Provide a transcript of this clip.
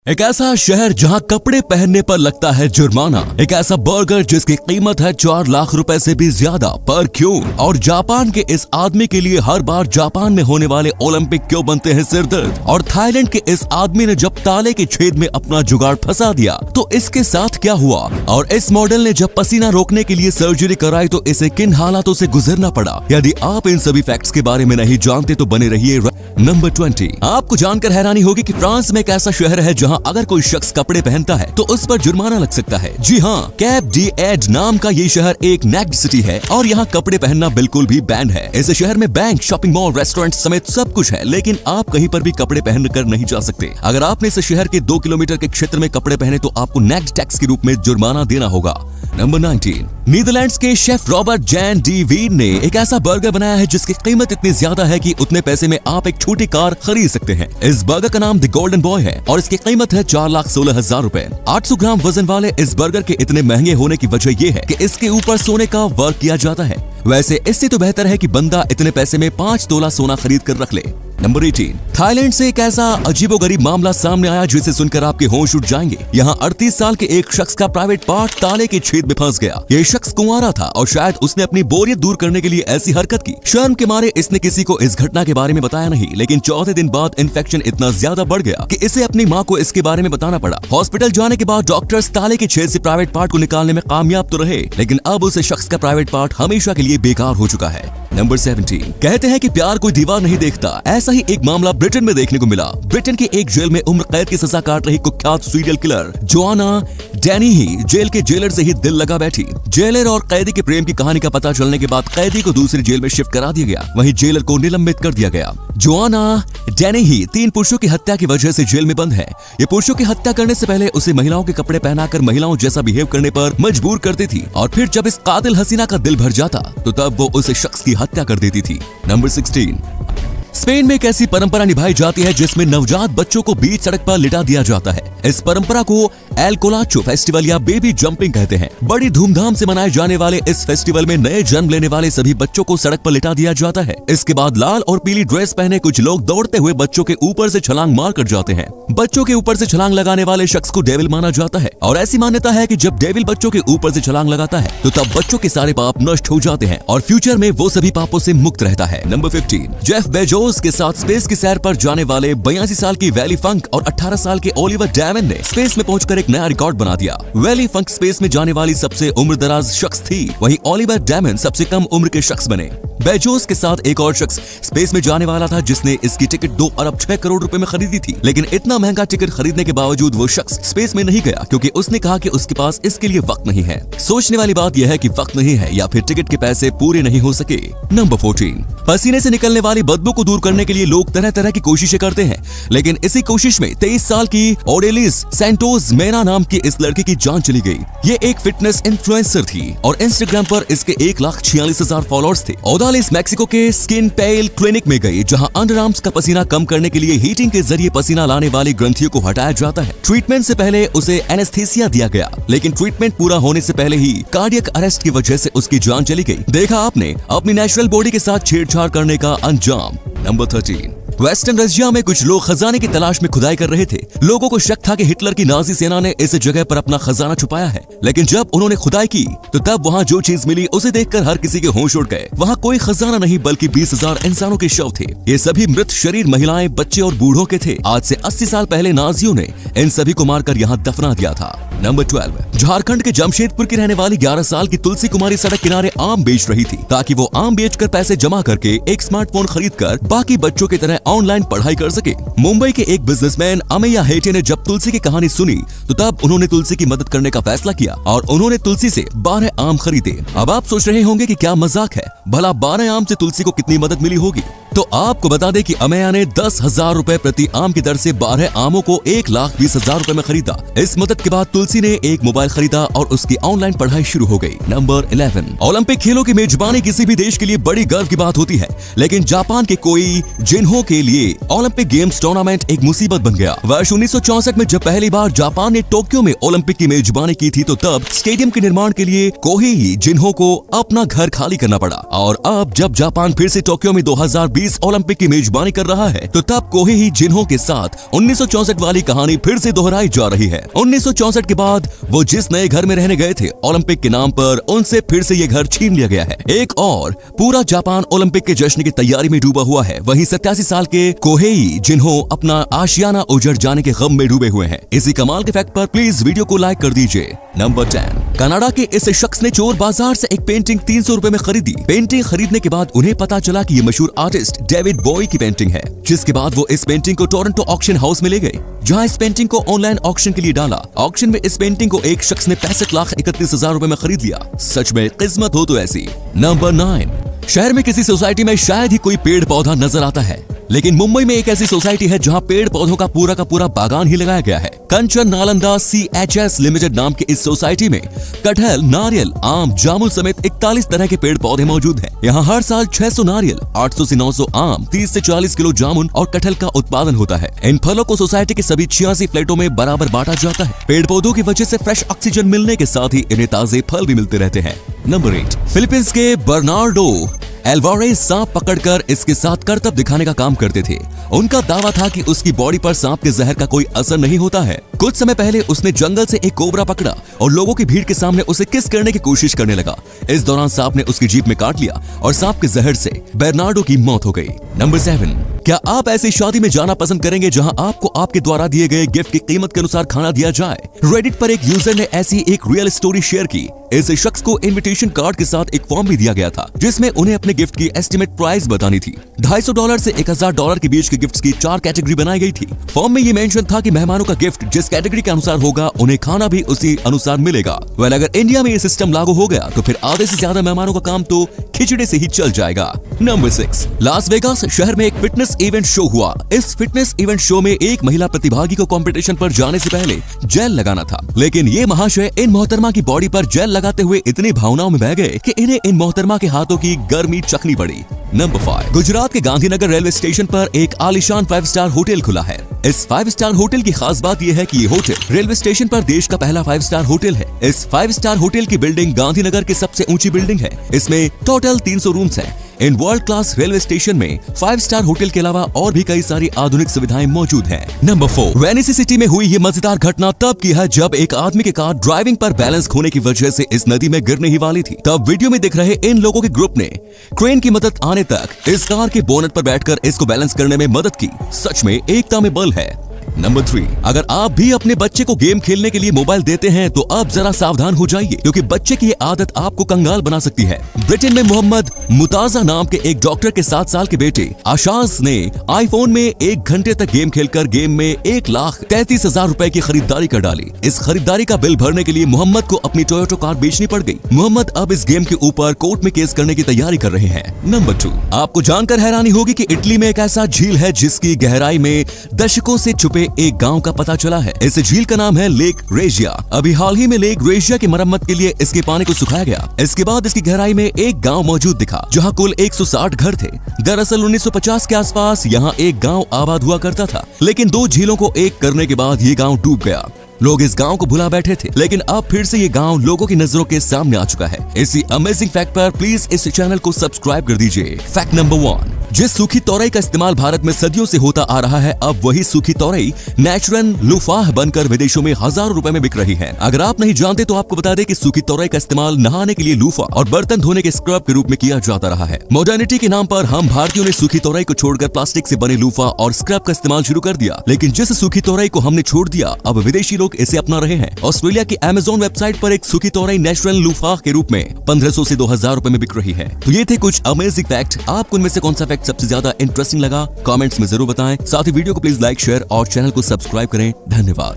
एक ऐसा शहर जहां कपड़े पहनने पर लगता है जुर्माना, एक ऐसा बर्गर जिसकी कीमत है 4 लाख रुपए से भी ज्यादा, पर क्यों? और जापान के इस आदमी के लिए हर बार जापान में होने वाले ओलंपिक क्यों बनते हैं सिरदर्द? और थाईलैंड के इस आदमी ने जब ताले के छेद में अपना जुगाड़ फंसा दिया तो इसके साथ क्या हुआ? और इस मॉडल ने जब पसीना रोकने के लिए सर्जरी कराई तो इसे किन हालातों से गुजरना पड़ा? यदि आप इन सभी फैक्ट्स के बारे में नहीं जानते तो बने रहिए। नंबर 20, आपको जानकर हैरानी होगी कि फ्रांस में एक ऐसा शहर है जहां अगर कोई शख्स कपड़े पहनता है तो उस पर जुर्माना लग सकता है। जी हाँ, कैप डी एड नाम का ये शहर एक नेक्ड सिटी है और यहाँ कपड़े पहनना बिल्कुल भी बैन है। इस शहर में बैंक, शॉपिंग मॉल, रेस्टोरेंट समेत सब कुछ है, लेकिन आप कहीं पर भी कपड़े पहन कर नहीं जा सकते। अगर आपने इस शहर के 2 किलोमीटर के क्षेत्र में कपड़े पहने तो आपको नेक्ड टैक्स के रूप में जुर्माना देना होगा। नंबर 19, नीदरलैंड्स के chef Robert Jan de Veen ने एक ऐसा बर्गर बनाया है जिसकी कीमत इतनी ज्यादा है कि उतने पैसे में आप एक छोटी कार खरीद सकते हैं। इस बर्गर का नाम द गोल्डन बॉय है और इसकी कीमत है 4,16,000 रुपए। 800 ग्राम वजन वाले इस बर्गर के इतने महंगे होने की वजह यह है कि इसके ऊपर सोने का वर्क किया जाता है। वैसे इससे तो बेहतर है कि बंदा इतने पैसे में 5 तोला सोना खरीद कर रख ले। नंबर 18, थाईलैंड से एक ऐसा अजीबोगरीब मामला सामने आया जिसे सुनकर आपके होश उड़ जाएंगे। यहाँ 38 साल के एक शख्स का प्राइवेट पार्ट ताले के छेद में फंस गया। ये शख्स कुंवारा था और शायद उसने अपनी बोरियत दूर करने के लिए ऐसी हरकत की। शर्म के मारे इसने किसी को इस घटना के बारे में बताया नहीं, लेकिन 4 दिन बाद इन्फेक्शन इतना ज्यादा बढ़ गया कि इसे अपनी माँ को इसके बारे में बताना पड़ा। हॉस्पिटल जाने के बाद डॉक्टर्स ताले के छेद से प्राइवेट पार्ट को निकालने में कामयाब तो रहे, लेकिन अब उस शख्स का प्राइवेट पार्ट हमेशा के लिए बेकार हो चुका है। नंबर 17, कहते हैं कि प्यार कोई दीवार नहीं देखता। ऐसा ही एक मामला ब्रिटेन में देखने को मिला। ब्रिटेन के एक जेल में उम्र कैद की सजा काट रही कुख्यात सीरियल किलर जोआना डैनी ही जेल के जेलर से ही दिल लगा बैठी। जेलर और कैदी के प्रेम की कहानी का पता चलने के बाद कैदी को दूसरी जेल में शिफ्ट करा दिया गया, वहीं जेलर को निलंबित कर दिया गया। जोआना डैनी ही 3 पुरुषों की हत्या की वजह से जेल में बंद है। ये पुरुषों की हत्या करने से पहले उसे महिलाओं के कपड़े पहनाकर महिलाओं जैसा बिहेव करने पर मजबूर करती थी और फिर जब इस कातिल हसीना का दिल भर जाता तो तब वो उस शख्स की हत्या कर देती थी। नंबर 16, स्पेन में एक ऐसी परंपरा निभाई जाती है जिसमें नवजात बच्चों को बीच सड़क पर लिटा दिया जाता है। इस परंपरा को एल कोलाचो फेस्टिवल या बेबी जंपिंग कहते हैं। बड़ी धूमधाम से मनाए जाने वाले इस फेस्टिवल में नए जन्म लेने वाले सभी बच्चों को सड़क पर लिटा दिया जाता है। इसके बाद लाल और पीली ड्रेस पहने कुछ लोग दौड़ते हुए बच्चों के ऊपर से छलांग मार कर जाते हैं। बच्चों के ऊपर से छलांग लगाने वाले शख्स को डेविल माना जाता है और ऐसी मान्यता है कि जब डेविल बच्चों के ऊपर से छलांग लगाता है तो तब बच्चों के सारे पाप नष्ट हो जाते हैं और फ्यूचर में वो सभी पापों से मुक्त रहता है। नंबर 15, जेफ बेजोस के साथ स्पेस की सैर पर जाने वाले 82 साल की वैली फंक और 18 साल के ओलिवर डैमन ने स्पेस में पहुंचकर एक नया रिकॉर्ड बना दिया। वैली फंक स्पेस में जाने वाली सबसे उम्रदराज शख्स थी, वहीं ओलिवर डैमन सबसे कम उम्र के शख्स बने। बेजोस के साथ एक और शख्स स्पेस में जाने वाला था जिसने इसकी टिकट 2 अरब 6 करोड़ रुपए में खरीदी थी, लेकिन इतना महंगा टिकट खरीदने के बावजूद वो शख्स स्पेस में नहीं गया क्योंकि उसने कहा कि उसके पास इसके लिए वक्त नहीं है। सोचने वाली बात यह है कि वक्त नहीं है या फिर टिकट के पैसे पूरे नहीं हो सके। नंबर 14, पसीने से निकलने वाली बदबू को दूर करने के लिए लोग तरह तरह की कोशिशें करते हैं, लेकिन इसी कोशिश में 23 साल की ओडेलिस सैंटोस मेना नाम की इस लड़की की जान चली गई। ये एक फिटनेस इन्फ्लुएंसर थी और इंस्टाग्राम पर इसके 1,46,000 फॉलोअर्स थे। ओडालिस मैक्सिको के स्किन पेल क्लिनिक में गई जहां अंडरआर्म्स का पसीना कम करने के लिए हीटिंग के जरिए पसीना लाने वाली ग्रंथियों को हटाया जाता है। ट्रीटमेंट से पहले उसे एनेस्थीसिया दिया गया, लेकिन ट्रीटमेंट पूरा होने से पहले ही कार्डियक अरेस्ट की वजह से उसकी जान चली गई। देखा आपने अपनी नेचुरल बॉडी के साथ छेड़छाड़ करने का अंजाम। नंबर 13, वेस्टर्न रशिया में कुछ लोग खजाने की तलाश में खुदाई कर रहे थे। लोगों को शक था कि हिटलर की नाजी सेना ने इस जगह पर अपना खजाना छुपाया है, लेकिन जब उन्होंने खुदाई की तो तब वहां जो चीज मिली उसे देखकर हर किसी के होश उड़ गए। वहां कोई खजाना नहीं बल्कि 20,000 इंसानों के शव थे। ये सभी मृत शरीर महिलाएं, बच्चे और बूढ़ों के थे। आज से 80 साल पहले नाजियों ने इन सभी को मारकर यहाँ दफना दिया था। नंबर 12, झारखंड के जमशेदपुर की रहने वाली 11 साल की तुलसी कुमारी सड़क किनारे आम बेच रही थी ताकि वो आम बेचकर पैसे जमा करके एक स्मार्टफोन खरीदकर बाकी बच्चों की तरह ऑनलाइन पढ़ाई कर सके। मुंबई के एक बिजनेसमैन अमेया हेटे ने जब तुलसी की कहानी सुनी तो तब उन्होंने तुलसी की मदद करने का फैसला किया और उन्होंने तुलसी से 12 आम खरीदे। अब आप सोच रहे होंगे कि क्या मजाक है, भला 12 आम से तुलसी को कितनी मदद मिली होगी? तो आपको बता दें कि अमेया ने 10,000 रुपए प्रति आम की दर से 12 आमों को 1,20,000 रुपए में खरीदा। इस मदद के बाद तुलसी ने एक मोबाइल खरीदा और उसकी ऑनलाइन पढ़ाई शुरू हो गई। नंबर 11, ओलंपिक खेलों की मेजबानी किसी भी देश के लिए बड़ी गर्व की बात होती है, लेकिन जापान के कोई जिन्हों के लिए ओलंपिक गेम्स टूर्नामेंट एक मुसीबत बन गया। वर्ष 1964 में जब पहली बार जापान ने टोक्यो में ओलंपिक की मेजबानी की थी तो तब स्टेडियम के निर्माण के लिए कोहेई जिन्हों को अपना घर खाली करना पड़ा और अब जब जापान फिर से टोक्यो में 2020 2020 ओलंपिक की मेजबानी कर रहा है, तो तब कोहेई जिन्हो के साथ 1964 वाली कहानी फिर से दोहराई जा रही है। 1964 के बाद वो जिस नए घर में रहने गए थे ओलंपिक के नाम पर, उनसे फिर से ये घर छीन लिया गया है। एक और पूरा जापान ओलंपिक के जश्न की तैयारी में डूबा हुआ है। वहीं 87 साल के कोहेई जिन्हो अपना आशियाना उजड़ जाने के गम में डूबे हुए हैं। इसी कमाल के फैक्ट पर प्लीज वीडियो को लाइक कर दीजिए। नंबर 10, कनाडा के इस शख्स ने चोर बाजार से एक पेंटिंग 300 रुपए में खरीदी। पेंटिंग खरीदने के बाद उन्हें पता चला कि ये मशहूर आर्टिस्ट डेविड बॉय की पेंटिंग है, जिसके बाद वो इस पेंटिंग को टोरंटो ऑक्शन हाउस में ले गए, जहां इस पेंटिंग को ऑनलाइन ऑक्शन के लिए डाला। ऑक्शन में इस पेंटिंग को एक शख्स ने 65,31,000 रुपए में खरीद लिया। सच में किस्मत हो तो ऐसी। नंबर 9, शहर में किसी सोसाइटी में शायद ही कोई पेड़ पौधा नजर आता है, लेकिन मुंबई में एक ऐसी सोसाइटी है जहां पेड़ पौधों का पूरा बागान ही लगाया गया है। कंचन नालंदा CHS लिमिटेड नाम की इस सोसाइटी में कटहल, नारियल, आम, जामुन समेत 41 तरह के पेड़ पौधे मौजूद हैं। यहाँ हर साल 600 नारियल, 800 से 900 आम, 30 से 40 किलो जामुन और कटहल का उत्पादन होता है। इन फलों को सोसाइटी के सभी 86 फ्लैटों में बराबर बांटा जाता है। पेड़ पौधों की वजह से फ्रेश ऑक्सीजन मिलने के साथ ही इन्हें ताजे फल भी मिलते रहते हैं। नंबर 8, फिलीपींस के बर्नार्डो एल्वारेज सांप पकड़कर इसके साथ करतब दिखाने का काम करते थे। उनका दावा था कि उसकी बॉडी पर सांप के जहर का कोई असर नहीं होता है। कुछ समय पहले उसने जंगल से एक कोबरा पकड़ा और लोगों की भीड़ के सामने उसे किस करने की कोशिश करने लगा। इस दौरान सांप ने उसकी जीभ में काट लिया और सांप के जहर से बेर्नार्डो की मौत हो गई। नंबर 7, क्या आप ऐसी शादी में जाना पसंद करेंगे जहां आपको आपके द्वारा दिए गए गिफ्ट की कीमत के अनुसार खाना दिया जाए? रेडिट पर एक यूजर ने ऐसी एक रियल स्टोरी शेयर की। इस शख्स को इनविटेशन कार्ड के साथ एक फॉर्म भी दिया गया था, जिसमें उन्हें अपने गिफ्ट की एस्टिमेट प्राइस बतानी थी। $250 से $1,000 के बीच के गिफ्ट्स की 4 कैटेगरी बनाई गई थी। फॉर्म में ये मेंशन था कि मेहमानों का गिफ्ट जिस कैटेगरी के अनुसार होगा, उन्हें खाना भी उसी अनुसार मिलेगा। वेल, अगर इंडिया में ये सिस्टम लागू हो गया तो फिर आधे से ज्यादा मेहमानों का काम तो खिचड़ी से ही चल जाएगा। नंबर 6, लास वेगास शहर में एक फिटनेस इवेंट शो हुआ। इस फिटनेस इवेंट शो में एक महिला प्रतिभागी को कंपटीशन पर जाने से पहले जेल लगाना था, लेकिन ये महाशय इन मोहतरमा की बॉडी पर जेल लगाते हुए इतनी भावनाओं में बह गए कि इन्हें इन मोहतरमा के हाथों की गर्मी चखनी पड़ी। नंबर 5, गुजरात के गांधीनगर रेलवे स्टेशन पर एक आलीशान 5 स्टार होटल खुला है। इस 5 स्टार होटल की खास बात यह है कि ये होटल रेलवे स्टेशन पर देश का पहला 5 स्टार होटल है। इस 5 स्टार होटल की बिल्डिंग गांधीनगर की सबसे ऊंची बिल्डिंग है। इसमें टोटल 300 रूम्स हैं। In world class railway station में 5 स्टार होटल के अलावा और भी कई सारी आधुनिक सुविधाएं मौजूद हैं। नंबर 4, वेनिस सिटी में हुई ये मजेदार घटना तब की है जब एक आदमी की कार ड्राइविंग पर बैलेंस खोने की वजह से इस नदी में गिरने ही वाली थी। तब वीडियो में दिख रहे इन लोगों के ग्रुप ने क्रेन की मदद आने तक इस कार के बोनट पर बैठकर इसको बैलेंस करने में मदद की। सच में एकता में बल है। नंबर 3, अगर आप भी अपने बच्चे को गेम खेलने के लिए मोबाइल देते हैं तो अब जरा सावधान हो जाइए, क्योंकि बच्चे की ये आदत आपको कंगाल बना सकती है। ब्रिटेन में मोहम्मद मुताजा नाम के एक डॉक्टर के 7 साल के बेटे आशाज ने आईफोन में 1 घंटे तक गेम खेलकर गेम में 1,33,000 रुपए की खरीदारी कर डाली। इस खरीदारी का बिल भरने के लिए मोहम्मद को अपनी टोयोटा कार बेचनी पड़ गई। मोहम्मद अब इस गेम के ऊपर कोर्ट में केस करने की तैयारी कर रहे हैं। नंबर 2, आपको जानकर हैरानी होगी कि इटली में एक ऐसा झील है जिसकी गहराई में दशकों से छुपे एक गांव का पता चला है। इस झील का नाम है लेक रेजिया। अभी हाल ही में लेक रेजिया की मरम्मत के लिए इसके पानी को सुखाया गया। इसके बाद इसकी गहराई में एक गांव मौजूद दिखा, जहां कुल 160 घर थे। दरअसल 1950 के आसपास यहां एक गांव आबाद हुआ करता था, लेकिन 2 झीलों को एक करने के बाद ये गांव डूब गया। लोग इस गांव को भुला बैठे थे, लेकिन अब फिर से ये गांव लोगों की नजरों के सामने आ चुका है। इसी अमेजिंग फैक्ट पर प्लीज इस चैनल को सब्सक्राइब कर दीजिए। फैक्ट नंबर 1, जिस सूखी तोरई का इस्तेमाल भारत में सदियों से होता आ रहा है, अब वही सूखी तोरई नेचुरल लुफाह बनकर विदेशों में हजारों रुपए में बिक रही है। अगर आप नहीं जानते तो आपको बता दें कि सूखी तोरई का इस्तेमाल नहाने के लिए लूफा और बर्तन धोने के स्क्रब के रूप में किया जाता रहा है। मॉडर्निटी के नाम पर हम भारतीयों ने सूखी तोरई को छोड़कर प्लास्टिक से बने लूफा और स्क्रब का इस्तेमाल शुरू कर दिया, लेकिन जिस सूखी तोरई को हमने छोड़ दिया, अब विदेशी लोग इसे अपना रहे हैं। ऑस्ट्रेलिया की अमेज़न वेबसाइट पर एक सूखी तोरई नेचुरल लूफा के रूप में 1500 से 2000 रुपए में बिक रही है। तो ये थे कुछ अमेजिंग फैक्ट। आपको इनमें से कौन सा फैक्ट सबसे ज्यादा इंटरेस्टिंग लगा, कमेंट्स में जरूर बताएं। साथ ही वीडियो को प्लीज लाइक, शेयर और चैनल को सब्सक्राइब करें। धन्यवाद।